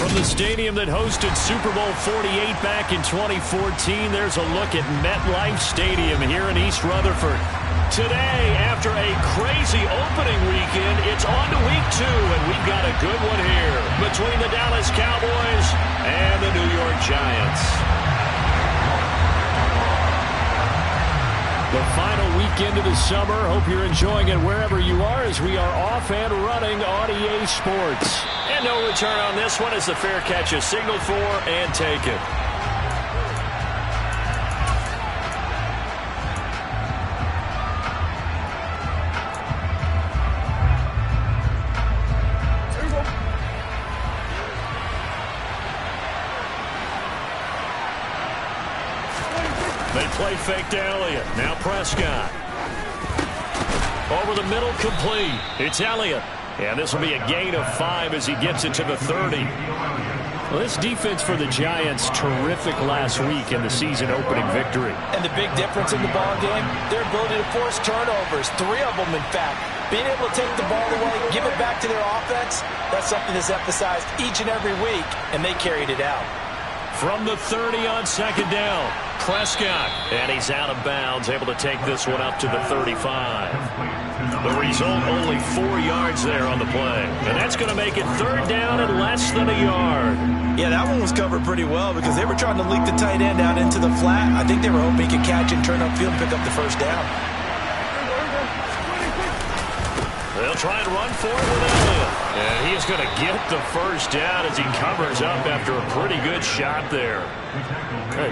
From the stadium that hosted Super Bowl 48 back in 2014, there's a look at MetLife Stadium here in East Rutherford. Today, after a crazy opening weekend, it's on to week 2, and we've got a good one here between the Dallas Cowboys and the New York Giants. The final weekend of the summer. Hope you're enjoying it wherever you are as we are off and running on EA Sports. And no return on this one as the fair catch is signaled for and taken. They play fake to Elliott. Now Prescott. Over the middle, complete. It's Elliott. And this will be a gain of 5 as he gets it to the 30. Well, this defense for the Giants, terrific last week in the season opening victory. And the big difference in the ball game, their ability to force turnovers, 3 of them in fact. Being able to take the ball away, give it back to their offense, that's something that's emphasized each and every week, and they carried it out. From the 30 on second down, Prescott. And he's out of bounds, able to take this one up to the 35. The result, only 4 yards there on the play. And that's going to make it third down and less than a yard. Yeah, that one was covered pretty well because they were trying to leak the tight end out into the flat. I think they were hoping he could catch and turn upfield and pick up the first down. They'll try and run for it with Elliott. And he's going to get the first down as he covers up after a pretty good shot there.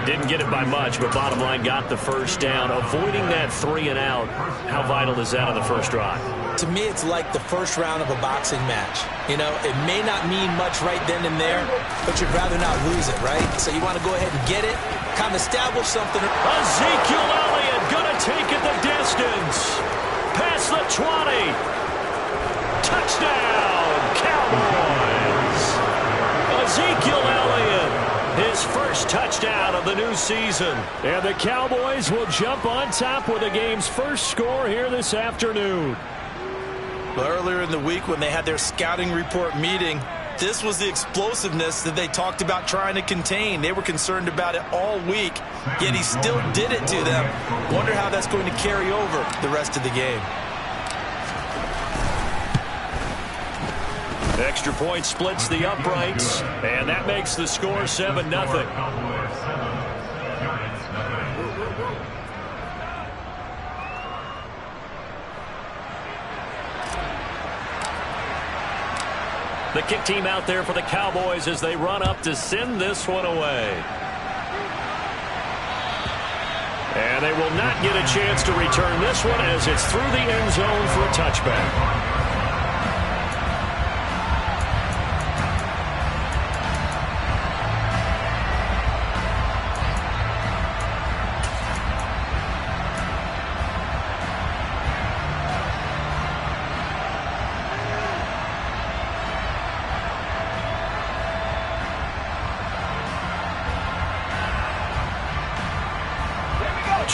Didn't get it by much, but bottom line got the first down. Avoiding that 3 and out. How vital is that on the first drive? To me, it's like the first round of a boxing match. You know, it may not mean much right then and there, but you'd rather not lose it, right? So you want to go ahead and get it, kind of establish something. Ezekiel Elliott going to take it the distance. Past the 20. Touchdown, Cowboys! Ezekiel Elliott, his first touchdown of the new season. And the Cowboys will jump on top with the game's first score here this afternoon. Well, earlier in the week when they had their scouting report meeting, this was the explosiveness that they talked about trying to contain. They were concerned about it all week, yet he still did it to them. Wonder how that's going to carry over the rest of the game. Extra point splits the uprights, and that makes the score 7-0. The kick team out there for the Cowboys as they run up to send this one away. And they will not get a chance to return this one as it's through the end zone for a touchback.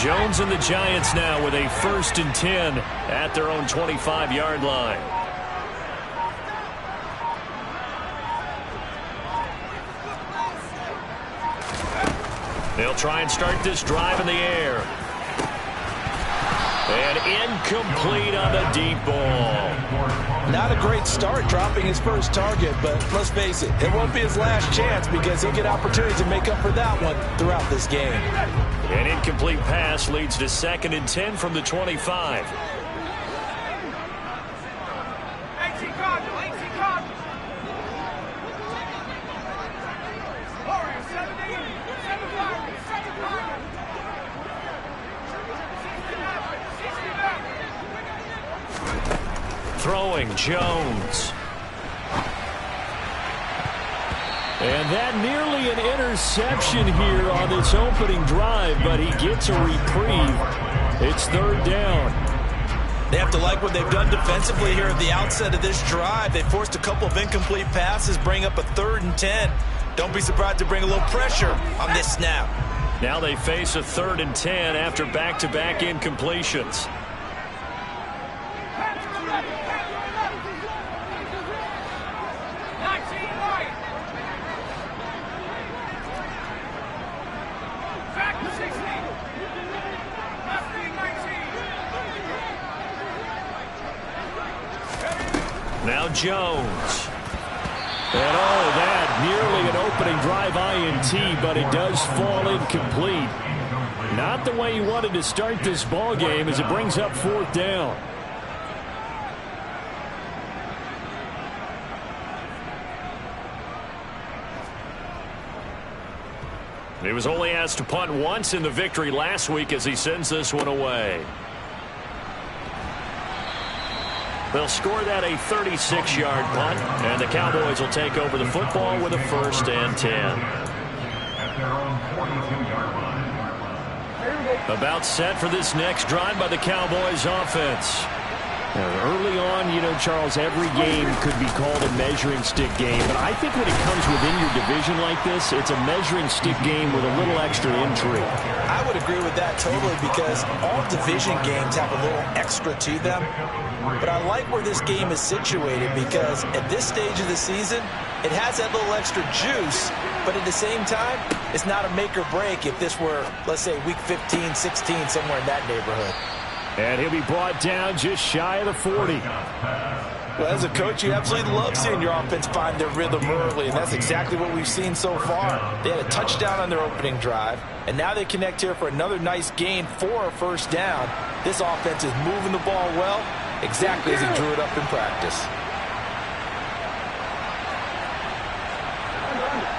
Jones and the Giants now with a 1st and 10 at their own 25-yard line. They'll try and start this drive in the air. And incomplete on the deep ball. Not a great start dropping his first target, but let's face it, it won't be his last chance because he'll get opportunities to make up for that one throughout this game. An incomplete pass leads to 2nd and 10 from the 25. Throwing Jones. And that nearly an interception here on this opening drive, but he gets a reprieve. It's 3rd down. They have to like what they've done defensively here at the outset of this drive. They forced a couple of incomplete passes, bring up a 3rd and 10. Don't be surprised to bring a little pressure on this snap. Now they face a 3rd and 10 after back-to-back incompletions. Jones. And that nearly an opening drive INT, but it does fall incomplete. Not the way he wanted to start this ball game as it brings up 4th down. He was only asked to punt once in the victory last week as he sends this one away. They'll score that a 36-yard punt, and the Cowboys will take over the football with a 1st and 10. About set for this next drive by the Cowboys offense. Early on, you know, Charles, every game could be called a measuring stick game, but I think when it comes within your division like this, it's a measuring stick game with a little extra intrigue. I would agree with that totally, because all division games have a little extra to them. But I like where this game is situated, because at this stage of the season, it has that little extra juice, but at the same time, it's not a make or break if this were, let's say, week 15, 16, somewhere in that neighborhood. And he'll be brought down just shy of the 40. Well, as a coach, you absolutely love seeing your offense find their rhythm early, and that's exactly what we've seen so far. They had a touchdown on their opening drive, and now they connect here for another nice gain for a 1st down. This offense is moving the ball well, exactly as he drew it up in practice.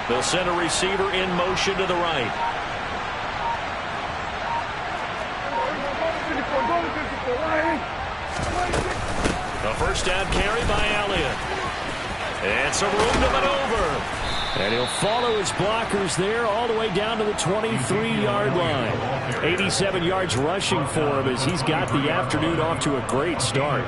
They'll send a receiver in motion to the right. A 1st down carry by Elliott. And some room to maneuver. And he'll follow his blockers there all the way down to the 23-yard line. 87 yards rushing for him as he's got the afternoon off to a great start.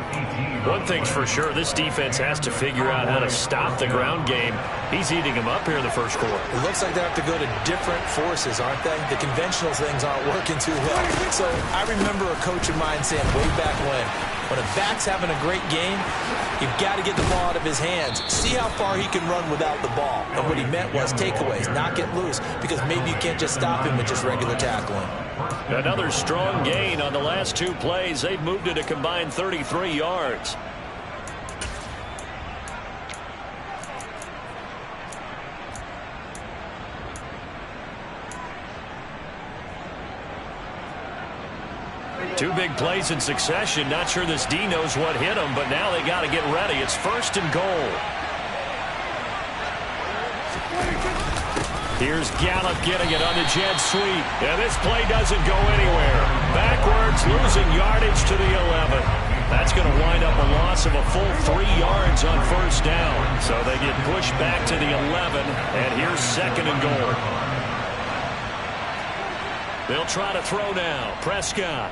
One thing's for sure, this defense has to figure out how to stop the ground game. He's eating them up here in the 1st quarter. It looks like they have to go to different forces, aren't they? The conventional things aren't working too well. So I remember a coach of mine saying way back when a back's having a great game, you've got to get the ball out of his hands. See how far he can run without the ball. And what he meant was takeaways, not get loose, because maybe you can't just stop him with just regular tackling. Another strong gain on the last 2 plays. They've moved it a combined 33 yards. Two big plays in succession. Not sure this D knows what hit him, but now they got to get ready. It's 1st and goal. Here's Gallup getting it on the jet sweep. And this play doesn't go anywhere. Backwards, losing yardage to the 11. That's going to wind up a loss of a full 3 yards on 1st down. So they get pushed back to the 11, and here's 2nd and goal. They'll try to throw now. Prescott.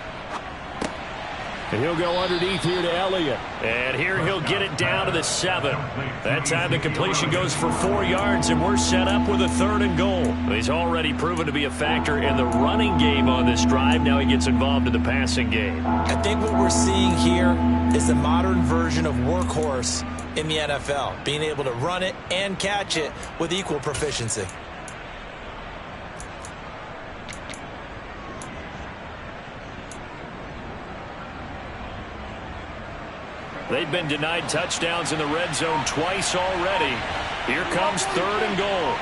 And he'll go underneath here to Elliott. And here he'll get it down to the 7. That time the completion goes for 4 yards, and we're set up with a 3rd and goal. He's already proven to be a factor in the running game on this drive. Now he gets involved in the passing game. I think what we're seeing here is the modern version of workhorse in the NFL, being able to run it and catch it with equal proficiency. They've been denied touchdowns in the red zone twice already. Here comes 3rd and goal.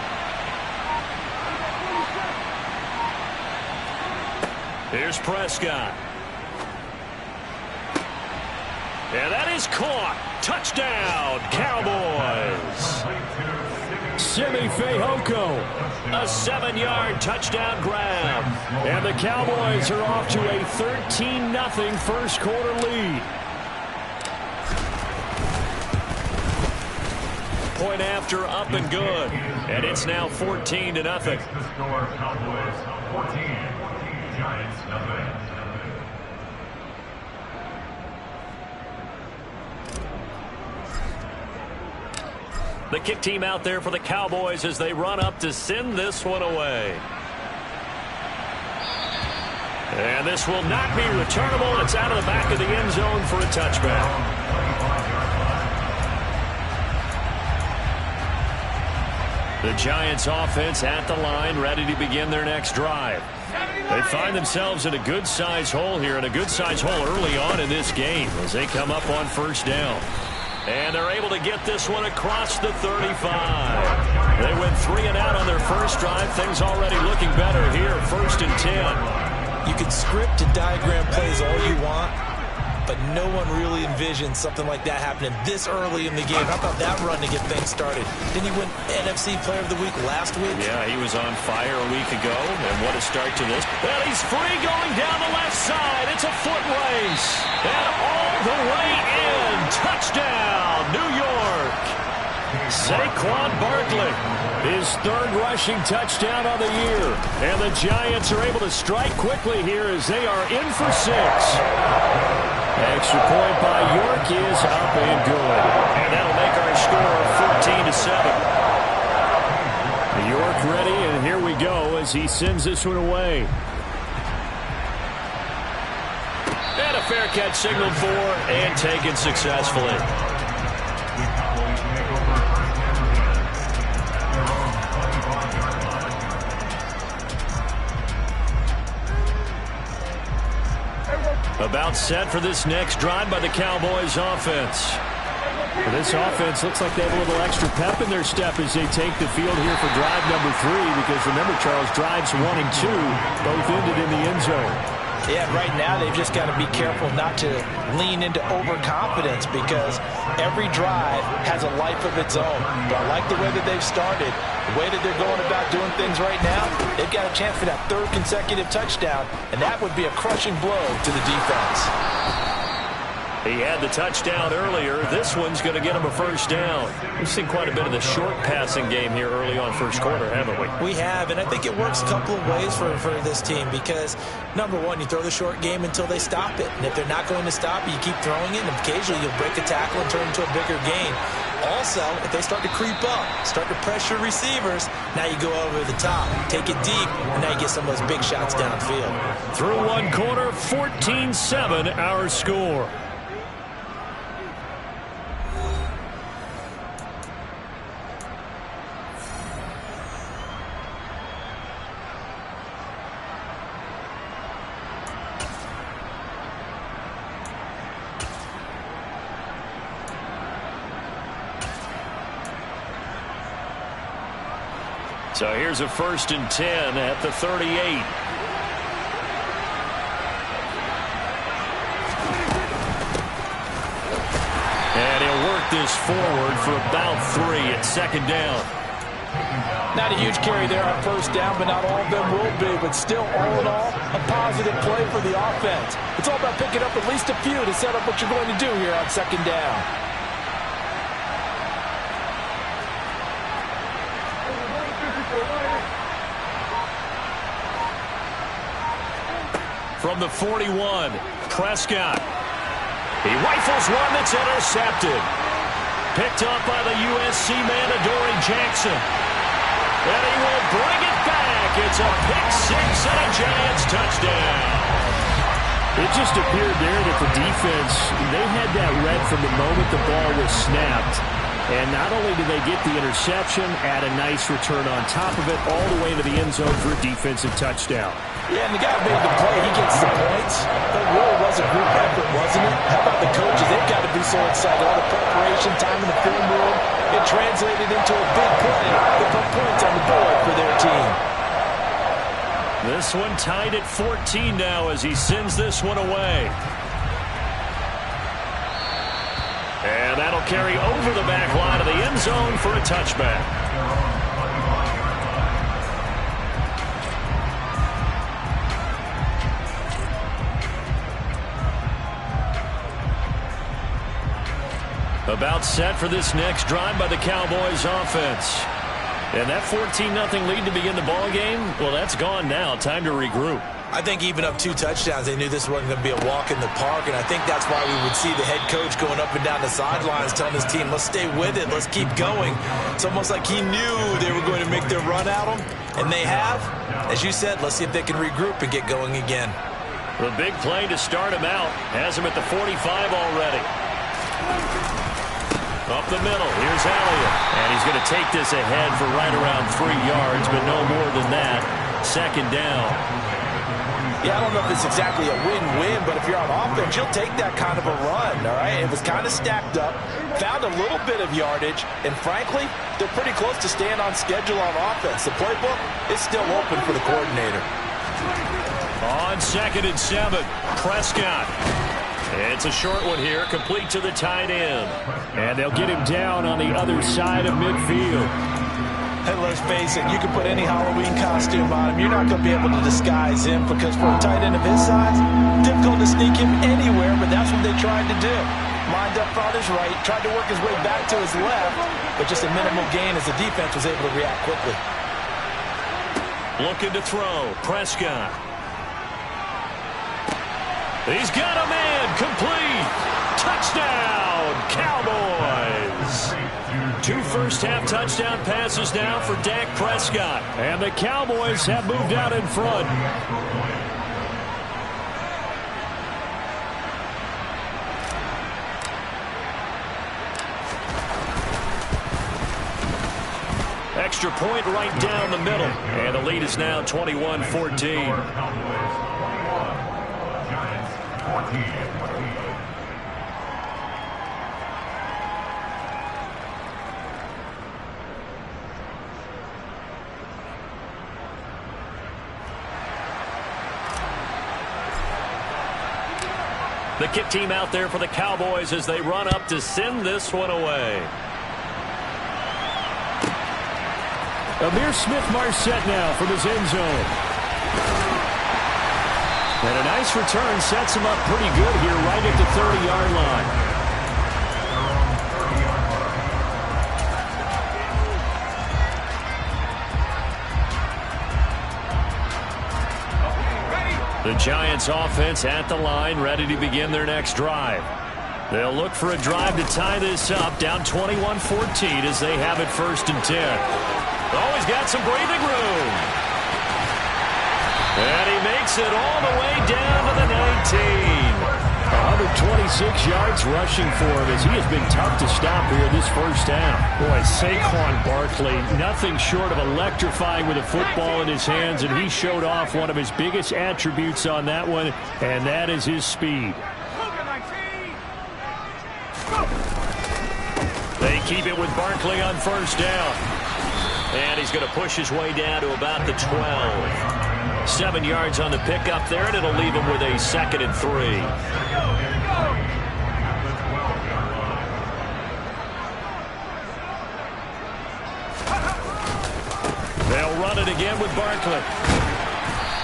Here's Prescott. And that is caught. Touchdown, Cowboys. Simi Fehoko. A 7-yard touchdown grab. And the Cowboys are off to a 13-0 1st quarter lead. Point after, up and good. And it's now 14-0. Cowboys 14, Giants nothing. The kick team out there for the Cowboys as they run up to send this one away. And this will not be returnable. It's out of the back of the end zone for a touchback. The Giants offense at the line, ready to begin their next drive. They find themselves in a good-sized hole here, and a good-sized hole early on in this game as they come up on 1st down. And they're able to get this one across the 35. They went 3 and out on their first drive. Things already looking better here. 1st and 10. You can script and diagram plays all you want, but no one really envisioned something like that happening this early in the game. How about that run to get things started? Didn't he win NFC Player of the Week last week? Yeah, he was on fire a week ago, and what a start to this. And he's free going down the left side. It's a foot race, and all the way in. Touchdown, New York. Saquon Barkley, his 3rd rushing touchdown on the year. And the Giants are able to strike quickly here as they are in for 6. Extra point by York is up and good. And that'll make our score 14-7. York ready, and here we go as he sends this one away. And a fair catch signaled for and taken successfully. About set for this next drive by the Cowboys offense. For this offense, looks like they have a little extra pep in their step as they take the field here for drive number 3, because remember, Charles, drives 1 and 2 both ended in the end zone. Yeah, right now they've just got to be careful not to lean into overconfidence, because every drive has a life of its own. But I like the way that they've started, the way that they're going about doing things right now. They've got a chance for that 3rd consecutive touchdown, and that would be a crushing blow to the defense. He had the touchdown earlier. This one's going to get him a 1st down. We've seen quite a bit of the short passing game here early on 1st quarter, haven't we? We have, and I think it works a couple of ways for this team, because, number one, you throw the short game until they stop it. And if they're not going to stop it, you keep throwing it, and occasionally you'll break a tackle and turn into a bigger gain. Also, if they start to creep up, start to pressure receivers, now you go over the top, take it deep, and now you get some of those big shots downfield. Through 1 quarter, 14-7 our score. So here's a 1st and 10 at the 38. And he'll work this forward for about 3 at 2nd down. Not a huge carry there on 1st down, but not all of them will be. But still, all in all, a positive play for the offense. It's all about picking up at least a few to set up what you're going to do here on 2nd down. From the 41, Prescott. He rifles one that's intercepted. Picked up by the USC man, Adoree Jackson. And he will bring it back. It's a pick 6 and a Giants touchdown. It just appeared there that the defense, they had that read from the moment the ball was snapped. And not only did they get the interception, add a nice return on top of it, all the way to the end zone for a defensive touchdown. Yeah, and the guy made the play. He gets the points. But it really was a group effort, wasn't it? How about the coaches? They've got to be so excited. All the preparation, time in the film room, it translated into a big play that put points on the board for their team. This one tied at 14 now as he sends this one away. And that'll carry over the back line of the end zone for a touchback. About set for this next drive by the Cowboys offense. And that 14-0 lead to begin the ball game, well, that's gone now. Time to regroup. I think even up 2 touchdowns, they knew this wasn't going to be a walk in the park, and I think that's why we would see the head coach going up and down the sidelines telling his team, let's stay with it, let's keep going. It's almost like he knew they were going to make their run at him, and they have. As you said, let's see if they can regroup and get going again. The big play to start him out has him at the 45 already. Up the middle, here's Elliott. And he's going to take this ahead for right around 3 yards, but no more than that. 2nd down. Yeah, I don't know if it's exactly a win-win, but if you're on offense, you'll take that kind of a run, all right? It was kind of stacked up, found a little bit of yardage, and frankly, they're pretty close to staying on schedule on offense. The playbook is still open for the coordinator. On 2nd and 7, Prescott. It's a short one here, complete to the tight end. And they'll get him down on the other side of midfield. Hey, let's face it, you can put any Halloween costume on him. You're not going to be able to disguise him because for a tight end of his size, difficult to sneak him anywhere, but that's what they tried to do. Lined up on his right, tried to work his way back to his left, but just a minimal gain as the defense was able to react quickly. Looking to throw, Prescott. He's got a man, complete. Touchdown, Cowboys. 2 first-half touchdown passes now for Dak Prescott. And the Cowboys have moved out in front. Extra point right down the middle. And the lead is now 21-14. The kick team out there for the Cowboys as they run up to send this one away. Amir Smith-Marset now from his end zone. And a nice return sets him up pretty good here right at the 30-yard line. The Giants offense at the line, ready to begin their next drive. They'll look for a drive to tie this up, down 21-14 as they have it 1st and 10. Oh, he's got some breathing room. And he makes it all the way down to the 19. 126 yards rushing for him as he has been tough to stop here this first half. Boy, Saquon Barkley, nothing short of electrifying with a football in his hands, and he showed off one of his biggest attributes on that one, and that is his speed. They keep it with Barkley on 1st down. And he's going to push his way down to about the 12. 7 yards on the pickup there, and it'll leave him with a 2nd and 3. They'll run it again with Barkley.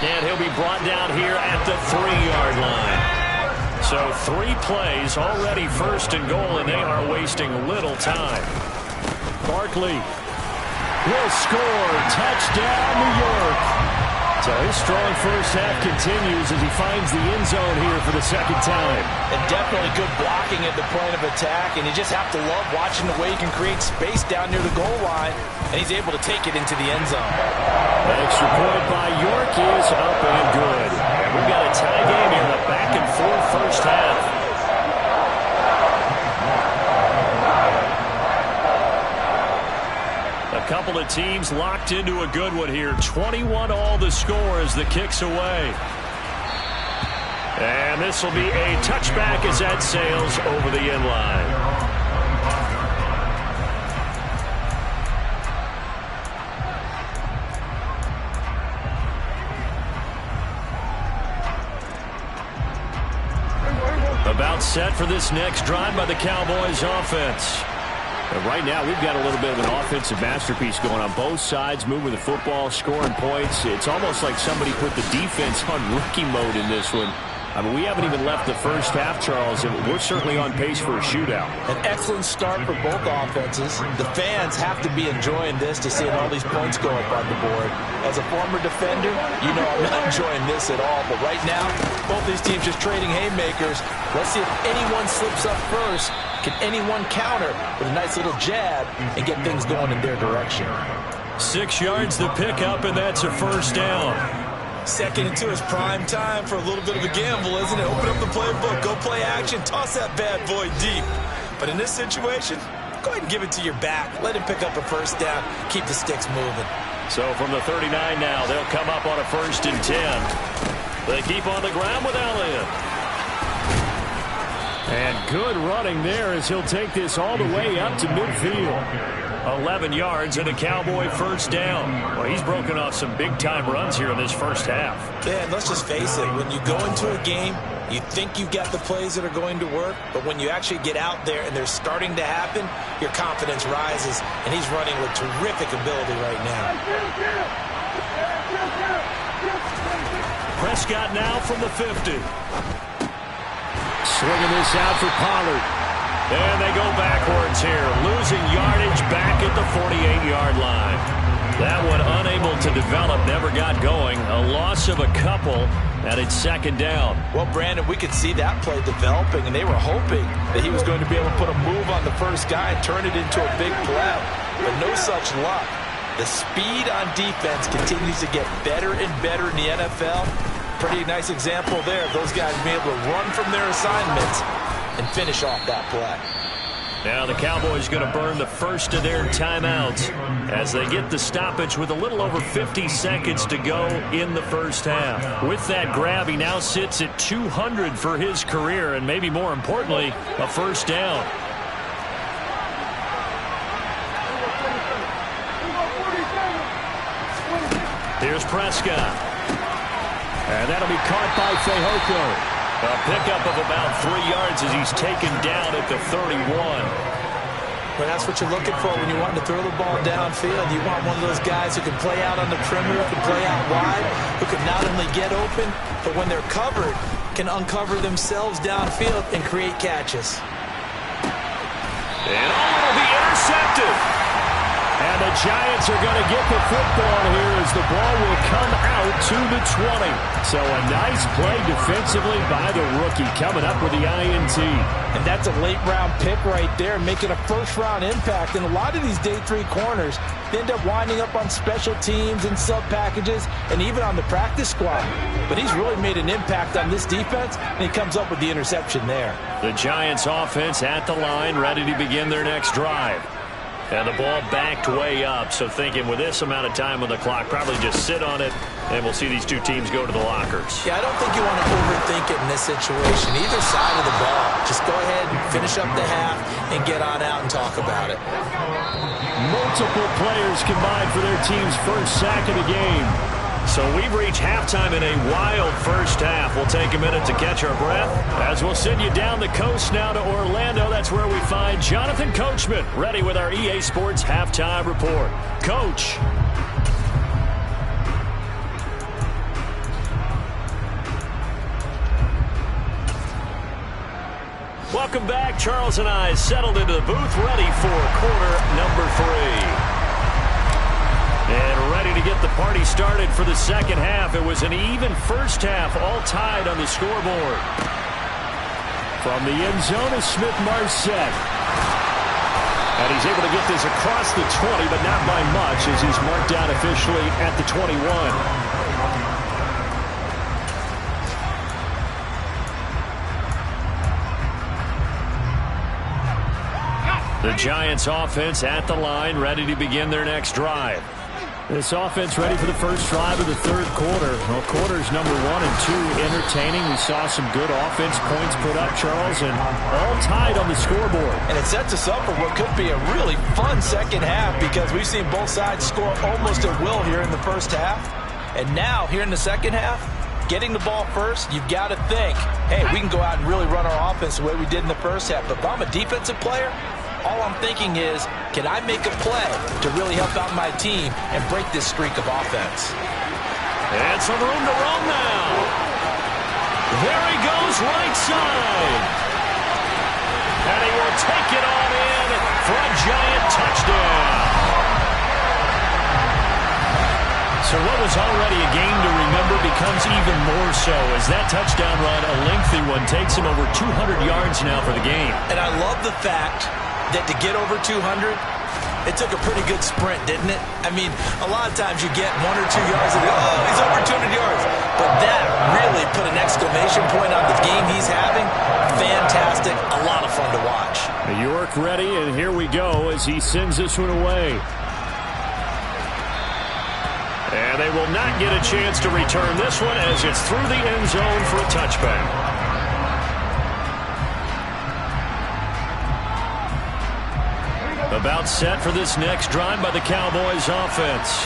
And he'll be brought down here at the 3-yard line. So 3 plays, already 1st and goal, and they are wasting little time. Barkley will score. Touchdown, New York. So his strong first half continues as he finds the end zone here for the 2nd time. And definitely good blocking at the point of attack, and you just have to love watching the way he can create space down near the goal line, and he's able to take it into the end zone. That extra point by York is up and good. And we've got a tie game here, a back-and-forth first half. A couple of teams locked into a good one here. 21 all the score as the kick's away. And this will be a touchback as that sails over the end line. About set for this next drive by the Cowboys offense. But right now, we've got a little bit of an offensive masterpiece going on both sides, moving the football, scoring points. It's almost like somebody put the defense on rookie mode in this one. I mean, we haven't even left the first half, Charles, and we're certainly on pace for a shootout. An excellent start for both offenses. The fans have to be enjoying this to see all these points go up on the board. As a former defender, you know I'm not enjoying this at all. But right now, both these teams just trading haymakers. Let's see if anyone slips up first. Can anyone counter with a nice little jab and get things going in their direction? 6 yards the pickup, and that's a 1st down. 2nd and 2 is prime time for a little bit of a gamble, isn't it? Open up the playbook, go play action, toss that bad boy deep. But in this situation, go ahead and give it to your back. Let him pick up a 1st down, keep the sticks moving. So from the 39 now, they'll come up on a 1st and 10. They keep on the ground with Elliott. And good running there as he'll take this all the way up to midfield. 11 yards and a Cowboy first down. Well, he's broken off some big-time runs here in this first half. Yeah, and let's just face it. When you go into a game, you think you've got the plays that are going to work, but when you actually get out there and they're starting to happen, your confidence rises, and he's running with terrific ability right now. Prescott now from the 50. Swinging this out for Pollard. And they go backwards here, losing yardage back at the 48-yard line. That one unable to develop, never got going. A loss of a couple, and it's second down. Well, Brandon, we could see that play developing, and they were hoping that he was going to be able to put a move on the first guy and turn it into a big play. But no such luck. The speed on defense continues to get better and better in the NFL. Pretty nice example there of those guys being able to run from their assignments and finish off that play. Now the Cowboys going to burn the first of their timeouts as they get the stoppage with a little over 50 seconds to go in the first half. With that grab, he now sits at 200 for his career, and maybe more importantly, a first down. Here's Prescott. And that'll be caught by Fehoko. A pickup of about 3 yards as he's taken down at the 31. Well, that's what you're looking for when you want to throw the ball downfield. You want one of those guys who can play out on the perimeter, who can play out wide, who can not only get open, but when they're covered, can uncover themselves downfield and create catches. And will be intercepted. And the Giants are going to get the football here as the ball will come out to the 20. So a nice play defensively by the rookie coming up with the INT. And that's a late-round pick right there, making a first-round impact. And a lot of these day 3 corners end up winding up on special teams and sub-packages and even on the practice squad. But he's really made an impact on this defense, and he comes up with the interception there. The Giants offense at the line, ready to begin their next drive. And the ball backed way up, so thinking with this amount of time on the clock, probably just sit on it, and we'll see these two teams go to the lockers. Yeah, I don't think you want to overthink it in this situation. Either side of the ball. Just go ahead and finish up the half and get on out and talk about it. Multiple players combined for their team's first sack of the game. So we've reached halftime in a wild first half. We'll take a minute to catch our breath as we'll send you down the coast now to Orlando. That's where we find Jonathan Coachman ready with our EA Sports Halftime Report. Coach. Welcome back. Charles and I settled into the booth ready for quarter number 3. And ready to get the party started for the second half. It was an even first half, all tied on the scoreboard. From the end zone is Smith-Marset. And he's able to get this across the 20, but not by much as he's marked down officially at the 21. The Giants offense at the line, ready to begin their next drive. This offense ready for the first drive of the third quarter. Well, quarters number 1 and 2 entertaining. We saw some good offense points put up, Charles, and all tied on the scoreboard. And it sets us up for what could be a really fun second half because we've seen both sides score almost at will here in the first half. And now, here in the second half, getting the ball first, you've got to think, hey, we can go out and really run our offense the way we did in the first half. But if I'm a defensive player, all I'm thinking is, can I make a play to really help out my team and break this streak of offense? And some room to run now. There he goes, right side. And he will take it on in for a Giant touchdown. So what was already a game to remember becomes even more so as that touchdown run, a lengthy one, takes him over 200 yards now for the game. And I love the fact that to get over 200, it took a pretty good sprint, didn't it? I mean, a lot of times you get 1 or 2 yards and oh, he's over 200 yards. But that really put an exclamation point on the game he's having. Fantastic. A lot of fun to watch. York ready, and here we go as he sends this one away. And they will not get a chance to return this one as it's through the end zone for a touchback. About set for this next drive by the Cowboys offense.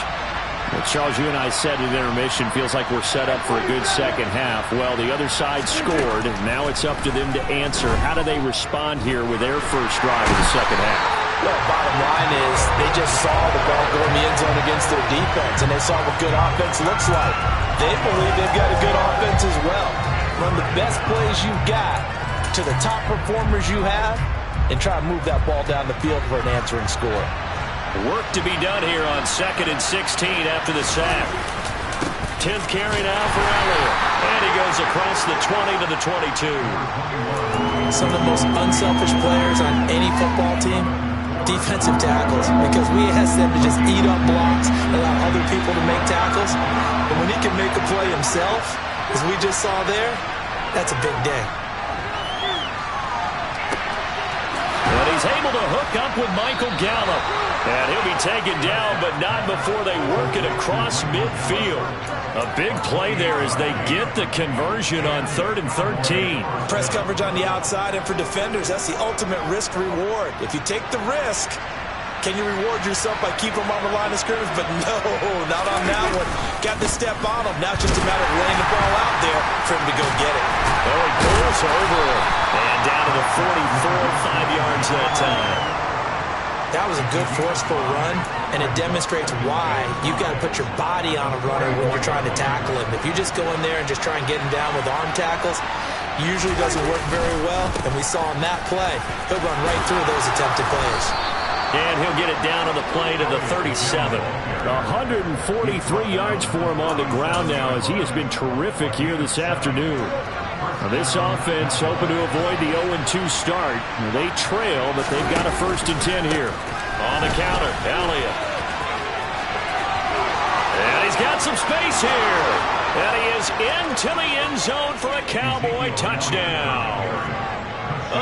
Well, Charles, you and I said at intermission, feels like we're set up for a good second half. Well, the other side scored. Now it's up to them to answer. How do they respond here with their first drive of the second half? Well, bottom line is they just saw the ball go in the end zone against their defense, and they saw what good offense looks like. They believe they've got a good offense as well. Run the best plays you've got to the top performers you have, and try to move that ball down the field for an answering score. Work to be done here on 2nd and 16 after the sack. 10th carry now for Elliott. And he goes across the 20 to the 22. Some of the most unselfish players on any football team, defensive tackles, because we ask them to just eat up blocks, allow other people to make tackles. But when he can make a play himself, as we just saw there, that's a big day. And he's able to hook up with Michael Gallup. And he'll be taken down, but not before they work it across midfield. A big play there as they get the conversion on 3rd and 13. Press coverage on the outside, and for defenders, that's the ultimate risk-reward. If you take the risk, can you reward yourself by keeping them on the line of scrimmage? But no, not on that one. Got to step on them. Now it's just a matter of laying the ball out there for him to go get it. Oh, he pulls over and down to the 44, 5 yards that time. That was a good forceful run, and it demonstrates why you've got to put your body on a runner when you're trying to tackle him. If you just go in there and just try and get him down with arm tackles, usually doesn't work very well, and we saw in that play, he'll run right through those attempted plays. And he'll get it down on the play to the 37. 143 yards for him on the ground now as he has been terrific here this afternoon. Now this offense hoping to avoid the 0-2 start. They trail, but they've got a 1st and 10 here. On the counter, Elliott. And he's got some space here. And he is into the end zone for a Cowboy touchdown.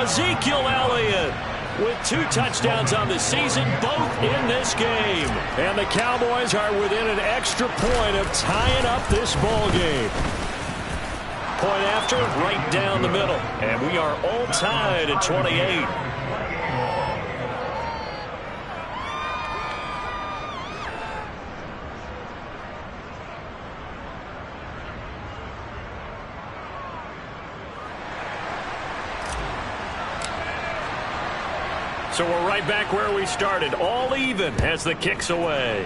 Ezekiel Elliott with 2 touchdowns on the season, both in this game. And the Cowboys are within an extra point of tying up this ball game. Point after, right down the middle. And we are all tied at 28. So we're right back where we started, all even as the kick's away.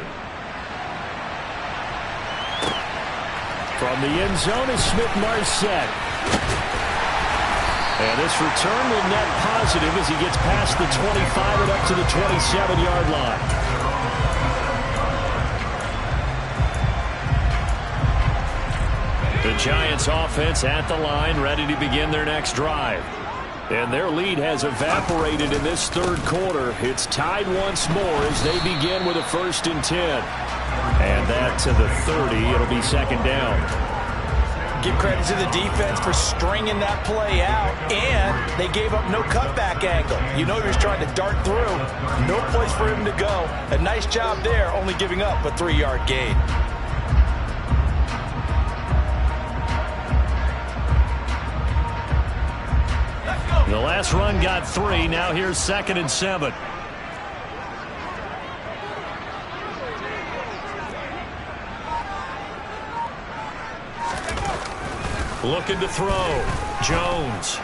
From the end zone is Smith-Marset. And this return will net positive as he gets past the 25 and up to the 27-yard line. The Giants offense at the line, ready to begin their next drive. And their lead has evaporated in this 3rd quarter. It's tied once more as they begin with a 1st and 10. And that to the 30. It'll be 2nd down. Give credit to the defense for stringing that play out, and they gave up no cutback angle. You know he was trying to dart through. No place for him to go. A nice job there, only giving up a 3-yard gain. The last run got 3. Now here's 2nd and 7. Looking to throw. Jones.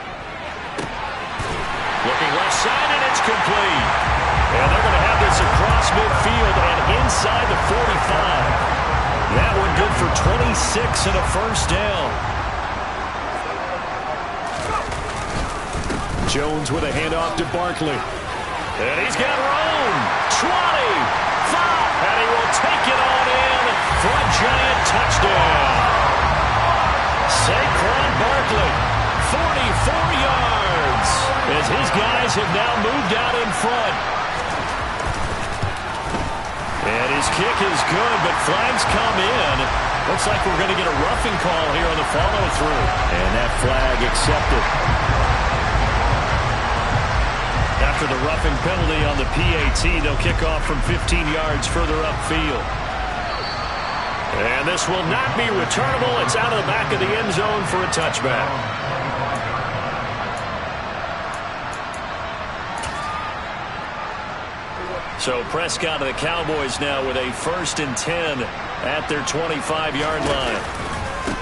Looking left side, and it's complete. And they're going to have this across midfield and inside the 45. That one good for 26 and a 1st down. Jones with a handoff to Barkley. And he's got room. 20, 5, and he will take it on in for a Giant touchdown. Saquon Barkley, 44 yards, as his guys have now moved out in front. And his kick is good, but flags come in. Looks like we're going to get a roughing call here on the follow-through. And that flag accepted. After the roughing penalty on the PAT, they'll kick off from 15 yards further upfield. And this will not be returnable. It's out of the back of the end zone for a touchback. So Prescott of the Cowboys now with a 1st and 10 at their 25-yard line.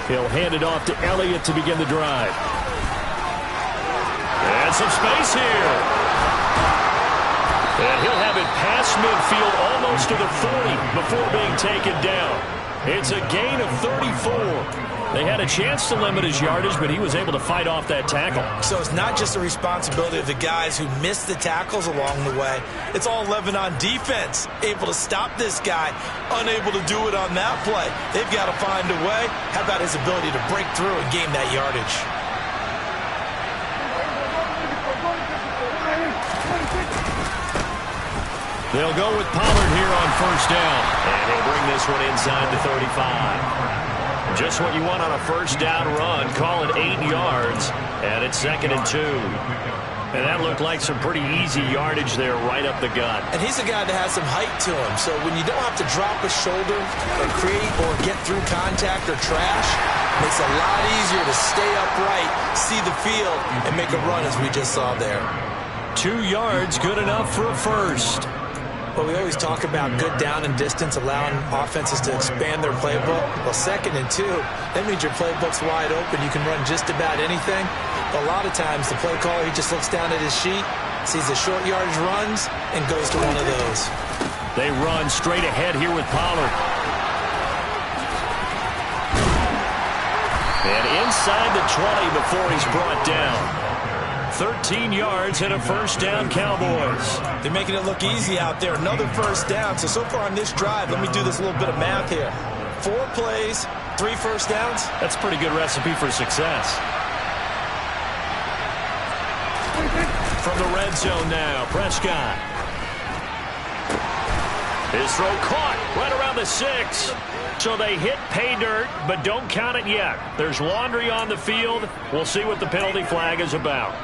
He'll hand it off to Elliott to begin the drive. And some space here. And he'll have it past midfield almost to the 40 before being taken down. It's a gain of 34. They had a chance to limit his yardage, but he was able to fight off that tackle. So it's not just the responsibility of the guys who missed the tackles along the way. It's all 11 on defense, able to stop this guy, unable to do it on that play. They've got to find a way. How about his ability to break through and gain that yardage? They'll go with Pollard here on 1st down. And he'll bring this one inside the 35. Just what you want on a 1st down run. Call it 8 yards. And it's 2nd and 2. And that looked like some pretty easy yardage there right up the gut. And he's a guy that has some height to him. So when you don't have to drop a shoulder or create or get through contact or trash, it makes it a lot easier to stay upright, see the field, and make a run as we just saw there. 2 yards, good enough for a 1st. Well, we always talk about good down and distance, allowing offenses to expand their playbook. Well, 2nd and 2, that means your playbook's wide open. You can run just about anything. But a lot of times, the play caller, he just looks down at his sheet, sees the short yardage runs, and goes to one of those. They run straight ahead here with Pollard. And inside the 20 before he's brought down. 13 yards and a 1st down, Cowboys. They're making it look easy out there. Another 1st down. So far on this drive, let me do this little bit of math here. 4 plays, 3 1st downs. That's a pretty good recipe for success. From the red zone now, Prescott. His throw caught right around the 6. So they hit pay dirt, but don't count it yet. There's laundry on the field. We'll see what the penalty flag is about.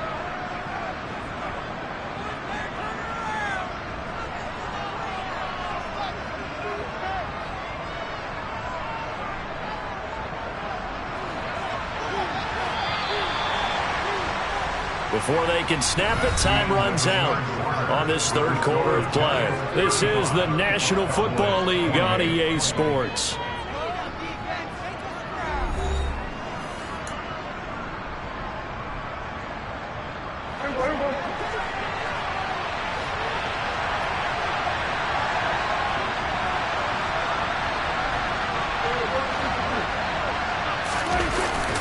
Before they can snap it, time runs out on this 3rd quarter of play. This is the National Football League on EA Sports.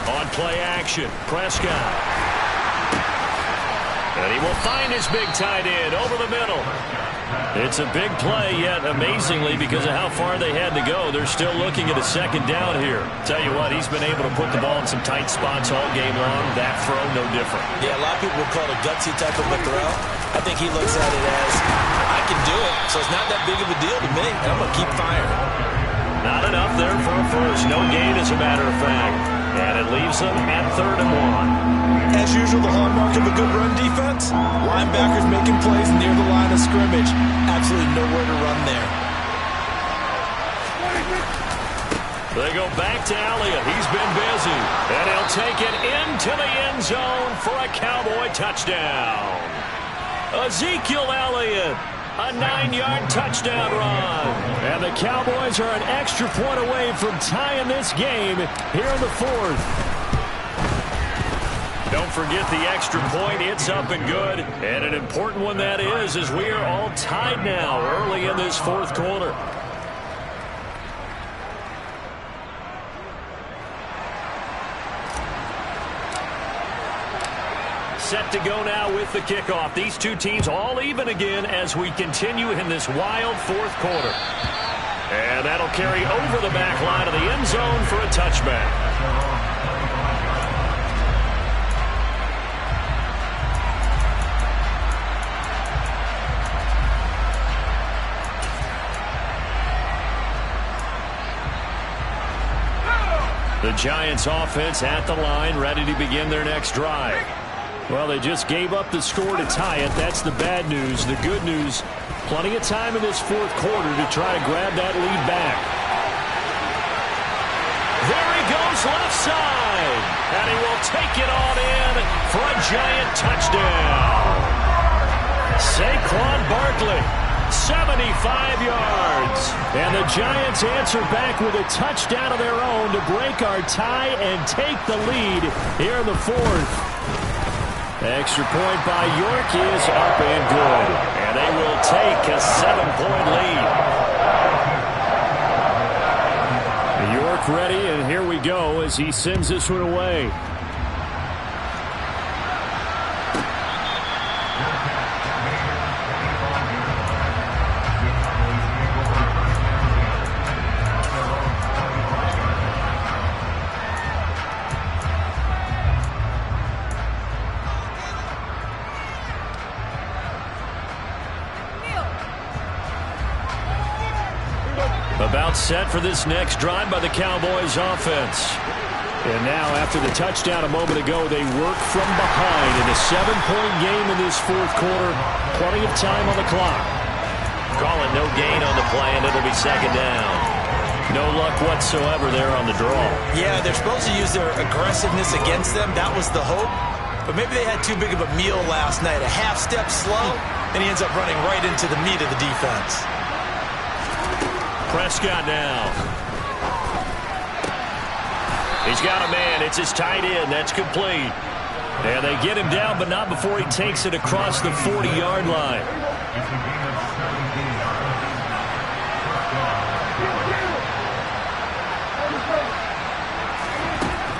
On play action, Prescott. And he will find his big tight end over the middle. It's a big play, yet amazingly, because of how far they had to go, they're still looking at a 2nd down here. Tell you what, he's been able to put the ball in some tight spots all game long. That throw, no different. Yeah, a lot of people would call it a gutsy type of a throw. I think he looks at it as, I can do it, so it's not that big of a deal to me, and I'm going to keep firing. Not enough there for a 1st. No gain, as a matter of fact. And it leaves them at 3rd and 1. As usual, the hallmark of a good run defense, linebackers making plays near the line of scrimmage. Absolutely nowhere to run there. They go back to Elliott. He's been busy. And he'll take it into the end zone for a Cowboy touchdown. Ezekiel Elliott, a 9-yard touchdown run. And the Cowboys are an extra point away from tying this game here in the 4th. Don't forget the extra point. It's up and good. And an important one that is, as we are all tied now early in this 4th quarter. Set to go now with the kickoff. These two teams all even again as we continue in this wild 4th quarter. And that'll carry over the back line of the end zone for a touchback. The Giants offense at the line, ready to begin their next drive. Well, they just gave up the score to tie it. That's the bad news. The good news, plenty of time in this 4th quarter to try to grab that lead back. There he goes left side. And he will take it on in for a giant touchdown. Saquon Barkley, 75 yards. And the Giants answer back with a touchdown of their own to break our tie and take the lead here in the fourth. Extra point by York is up and good. And they will take a 7-point lead. York ready, and here we go as he sends this one away. About set for this next drive by the Cowboys offense. And now, after the touchdown a moment ago, they work from behind in a 7-point game in this fourth quarter. Plenty of time on the clock. Call it no gain on the play, and it'll be second down. No luck whatsoever there on the draw. Yeah, they're supposed to use their aggressiveness against them. That was the hope. But maybe they had too big of a meal last night. A half step slow, and he ends up running right into the meat of the defense. Prescott now. He's got a man. It's his tight end. That's complete. And they get him down, but not before he takes it across the 40-yard line.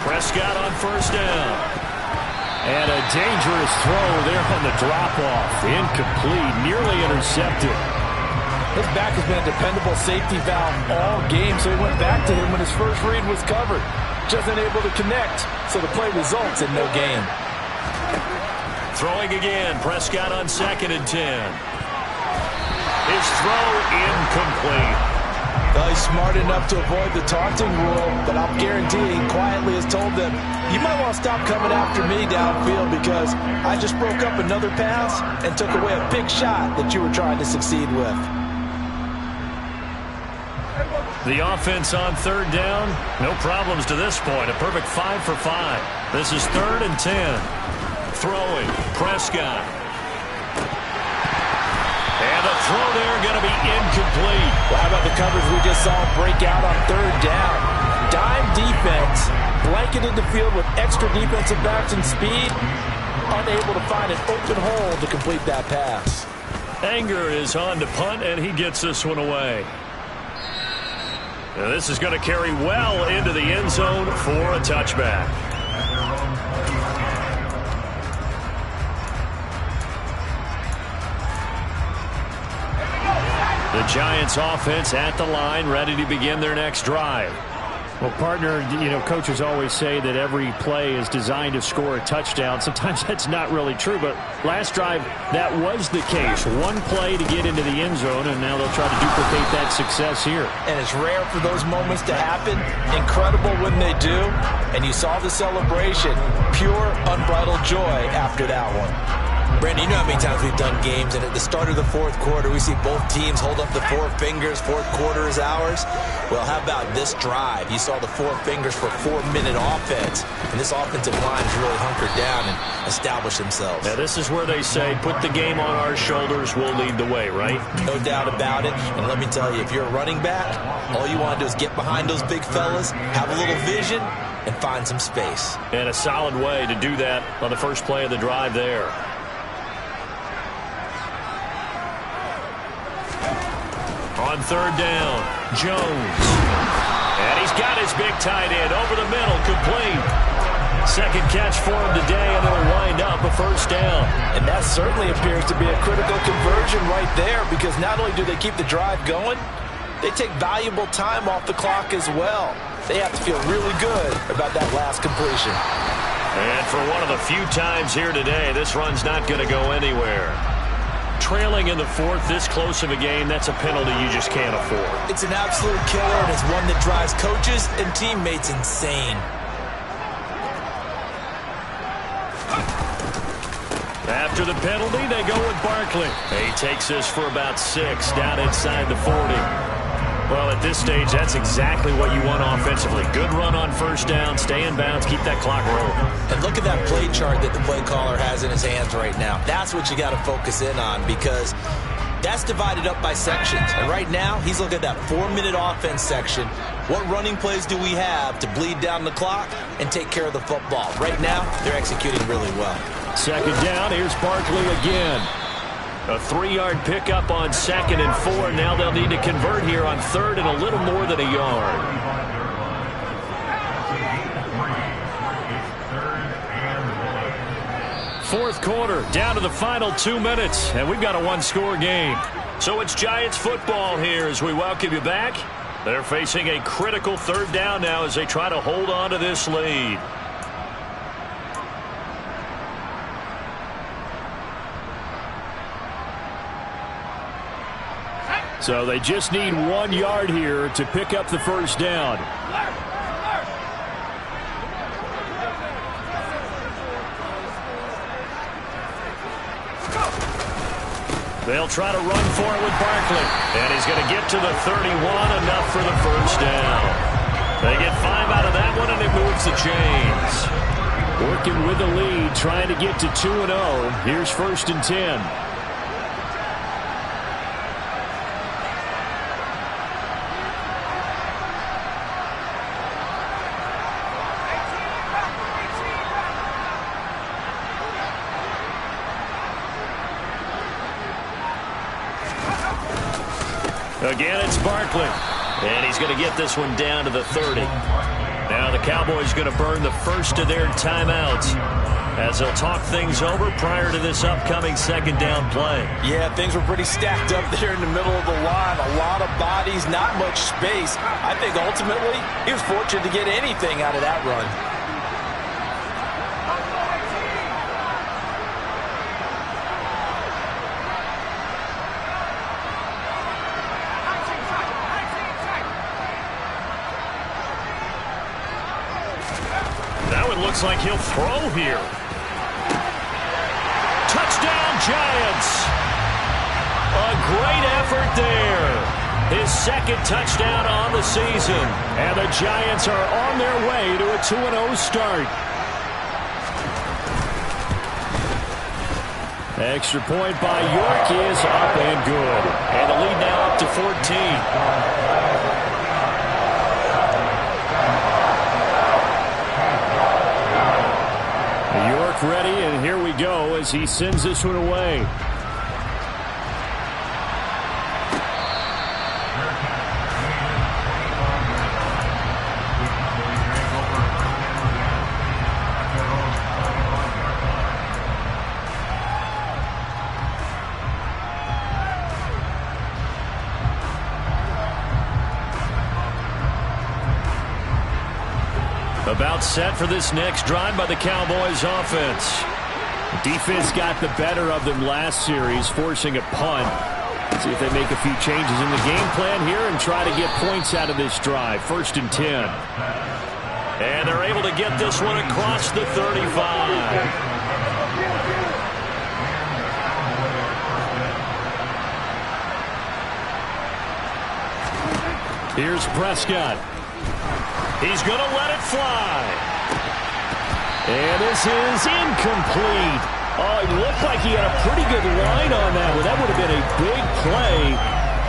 Prescott on first down. And a dangerous throw there on the drop-off. Incomplete. Nearly intercepted. His back has been a dependable safety valve all game, so he went back to him when his first read was covered. Just unable to connect, so the play results in no gain. Throwing again, Prescott on 2nd and 10. His throw incomplete. Well, he's smart enough to avoid the taunting rule, but I'll guarantee he quietly has told them, you might want to stop coming after me downfield because I just broke up another pass and took away a big shot that you were trying to succeed with. The offense on 3rd down. No problems to this point. A perfect 5 for 5. This is 3rd and 10. Throwing. Prescott. And the throw there going to be incomplete. Well, how about the coverage we just saw break out on 3rd down? Dime defense. Blanketed the field with extra defensive backs and speed. Unable to find an open hole to complete that pass. Anger is on to punt, and he gets this one away. Now this is going to carry well into the end zone for a touchback. The Giants offense at the line, ready to begin their next drive. Well, partner, coaches always say that every play is designed to score a touchdown. Sometimes that's not really true, but last drive, that was the case. One play to get into the end zone, and now they'll try to duplicate that success here. And it's rare for those moments to happen. Incredible when they do. And you saw the celebration. Pure, unbridled joy after that one. Brandon, you know how many times we've done games, and at the start of the fourth quarter, we see both teams hold up the 4 fingers, fourth quarter is ours. Well, how about this drive? You saw the 4 fingers for 4-minute offense, and this offensive line has really hunkered down and established themselves. Now, this is where they say, put the game on our shoulders, we'll lead the way, right? No doubt about it, and let me tell you, if you're a running back, all you want to do is get behind those big fellas, have a little vision, and find some space. And a solid way to do that on the first play of the drive there. On 3rd down, Jones. And he's got his big tight end over the middle, complete. Second catch for him today, and it'll wind up a first down. And that certainly appears to be a critical conversion right there, because not only do they keep the drive going, they take valuable time off the clock as well. They have to feel really good about that last completion. And for one of the few times here today, this run's not going to go anywhere. Trailing in the fourth, this close of a game, that's a penalty you just can't afford. It's an absolute killer, and it's one that drives coaches and teammates insane. After the penalty, they go with Barkley. He takes this for about 6 down inside the 40. Well, at this stage, that's exactly what you want offensively. Good run on first down, stay in bounds, keep that clock rolling. And look at that play chart that the play caller has in his hands right now. That's what you got to focus in on, because that's divided up by sections. And right now, he's looking at that 4-minute offense section. What running plays do we have to bleed down the clock and take care of the football? Right now, they're executing really well. Second down, here's Barkley again. A 3-yard pickup on 2nd and 4. Now they'll need to convert here on 3rd and a little more than a yard. Fourth quarter, down to the final 2 minutes, and we've got a 1-score game. So it's Giants football here as we welcome you back. They're facing a critical 3rd down now as they try to hold on to this lead. So they just need 1 yard here to pick up the first down. They'll try to run for it with Barkley. And he's going to get to the 31, enough for the first down. They get 5 out of that one, and it moves the chains. Working with the lead, trying to get to 2-0. Here's 1st and 10. Again, it's Barkley. And he's going to get this one down to the 30. Now the Cowboys going to burn the first of their timeouts as they'll talk things over prior to this upcoming 2nd down play. Yeah, things were pretty stacked up there in the middle of the line. A lot of bodies, not much space. I think ultimately he was fortunate to get anything out of that run. Looks like he'll throw here. Touchdown, Giants. A great effort there. His 2nd touchdown on the season. And the Giants are on their way to a 2-0 start. Extra point by York is up and good. And the lead now up to 14. York ready, and here we go as he sends this one away. About set for this next drive by the Cowboys offense. Defense got the better of them last series, forcing a punt. See if they make a few changes in the game plan here and try to get points out of this drive. 1st and 10. And they're able to get this one across the 35. Here's Prescott. He's going to let it fly. And this is incomplete. Oh, it looked like he had a pretty good line on that one. That would have been a big play,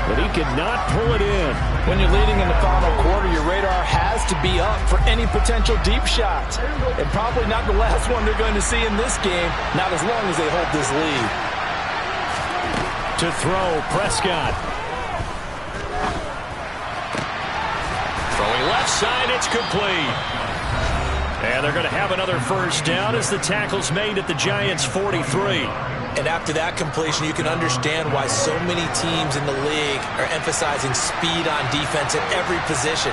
but he could not pull it in. When you're leading in the final quarter, your radar has to be up for any potential deep shots. And probably not the last one they're going to see in this game, not as long as they hold this lead. To throw, Prescott. Throwing left side, it's complete. And they're going to have another first down as the tackle's made at the Giants' 43. And after that completion, you can understand why so many teams in the league are emphasizing speed on defense at every position.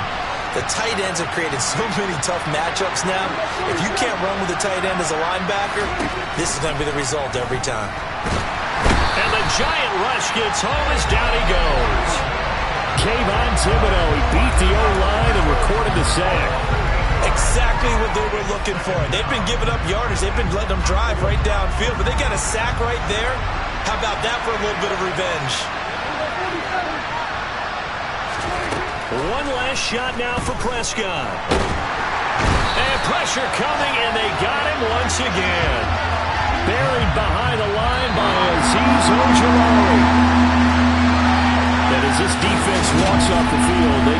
The tight ends have created so many tough matchups now. If you can't run with a tight end as a linebacker, this is going to be the result every time. And the Giant rush gets home as down he goes. Kayvon Thibodeau, he beat the O-line and recorded the sack. Exactly what they were looking for. They've been giving up yardage. They've been letting them drive right downfield, but they got a sack right there. How about that for a little bit of revenge? One last shot now for Prescott. And pressure coming, and they got him once again. Buried behind the line by Azeez Ojulari. And as this defense walks off the field, they